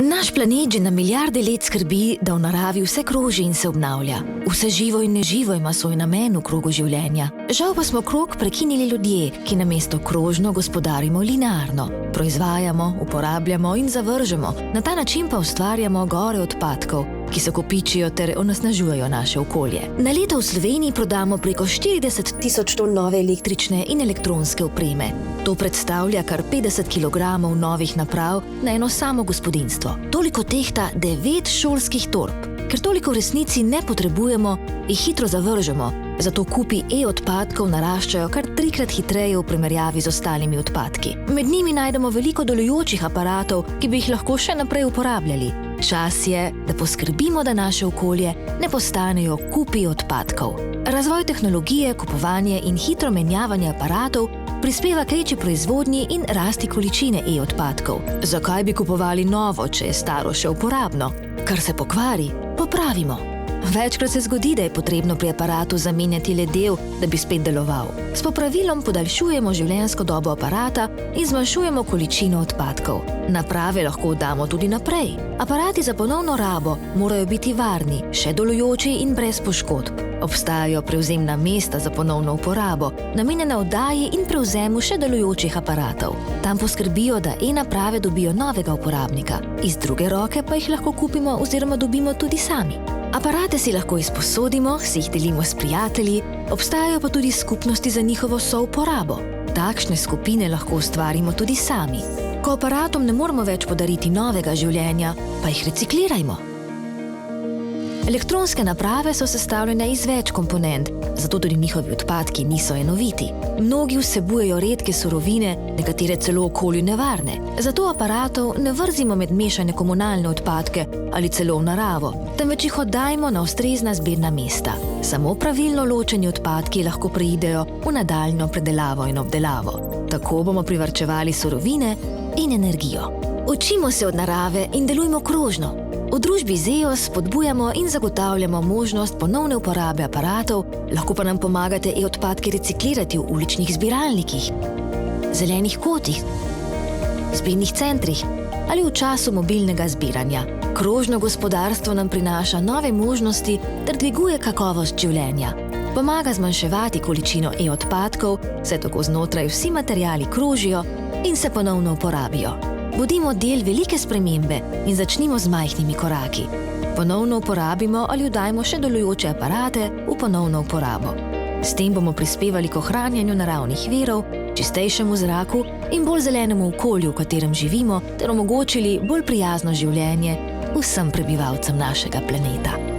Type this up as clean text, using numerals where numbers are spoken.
Naš planet že na milijarde let skrbi, da v naravi vse kroži in se obnavlja. Vse živo in neživo ima svoj namen v krogu življenja. Žal pa smo krog prekinili ljudje, ki namesto krožno gospodarimo linearno. Proizvajamo, uporabljamo in zavržemo, na ta način pa ustvarjamo gore odpadkov, ki se kopičijo ter onesnažujejo naše okolje. Na leto v Sloveniji prodamo preko 40 tisoč ton nove električne in elektronske opreme. To predstavlja kar 50 kilogramov novih naprav na eno samo gospodinjstvo. Toliko tehta 9 šolskih torb. Ker toliko v resnici ne potrebujemo, jih hitro zavržemo, zato kupi e-odpadkov naraščajo kar 3-krat hitreje v primerjavi z ostalimi odpadki. Med njimi najdemo veliko delujočih aparatov, ki bi jih lahko še naprej uporabljali. Čas je, da poskrbimo, da naše okolje ne postanejo kupi odpadkov. Razvoj tehnologije, kupovanje in hitro menjavanje aparatov prispeva k večji proizvodnji in rasti količine e-odpadkov. Zakaj bi kupovali novo, če je staro še uporabno? Kar se pokvari, popravimo. Večkrat se zgodi, da je potrebno pri aparatu zamenjati le del, da bi spet deloval. S popravilom podaljšujemo življenjsko dobo aparata in zmanjšujemo količino odpadkov. Naprave lahko damo tudi naprej. Aparati za ponovno rabo morajo biti varni, še delujoči in brez poškodb. Obstajajo prevzemna mesta za ponovno uporabo, namenjena oddaji in prevzemu še delujočih aparatov. Tam poskrbijo, da e-naprave dobijo novega uporabnika. Iz druge roke pa jih lahko kupimo oziroma dobimo tudi sami. Aparate si lahko izposodimo, si jih delimo s prijatelji, obstajajo pa tudi skupnosti za njihovo souporabo. Takšne skupine lahko ustvarimo tudi sami. Ko aparatom ne moremo več podariti novega življenja, pa jih reciklirajmo. Elektronske naprave so sestavljene iz več komponent, zato tudi njihovi odpadki niso enoviti. Mnogi vsebujejo redke surovine, nekatere celo okolju nevarne. Zato aparatov ne vrzimo med mešane komunalne odpadke ali celo v naravo, temveč jih oddajmo na ustrezna zbirna mesta. Samo pravilno ločeni odpadki lahko preidejo v nadaljnjo predelavo in obdelavo. Tako bomo privarčevali surovine in energijo. Učimo se od narave in delujmo krožno. V družbi ZEOS spodbujamo in zagotavljamo možnost ponovne uporabe aparatov, lahko pa nam pomagate e-odpadke reciklirati v uličnih zbiralnikih, zelenih kotih, zbirnih centrih ali v času mobilnega zbiranja. Krožno gospodarstvo nam prinaša nove možnosti ter dviguje kakovost življenja. Pomaga zmanjševati količino e-odpadkov, saj tako znotraj vsi materiali krožijo in se ponovno uporabijo. Bodimo del velike spremembe in začnimo z majhnimi koraki. Ponovno uporabimo ali oddajmo še delujoče aparate v ponovno uporabo. S tem bomo prispevali k ohranjanju naravnih virov, čistejšemu zraku in bolj zelenemu okolju, v katerem živimo, ter omogočili bolj prijazno življenje vsem prebivalcem našega planeta.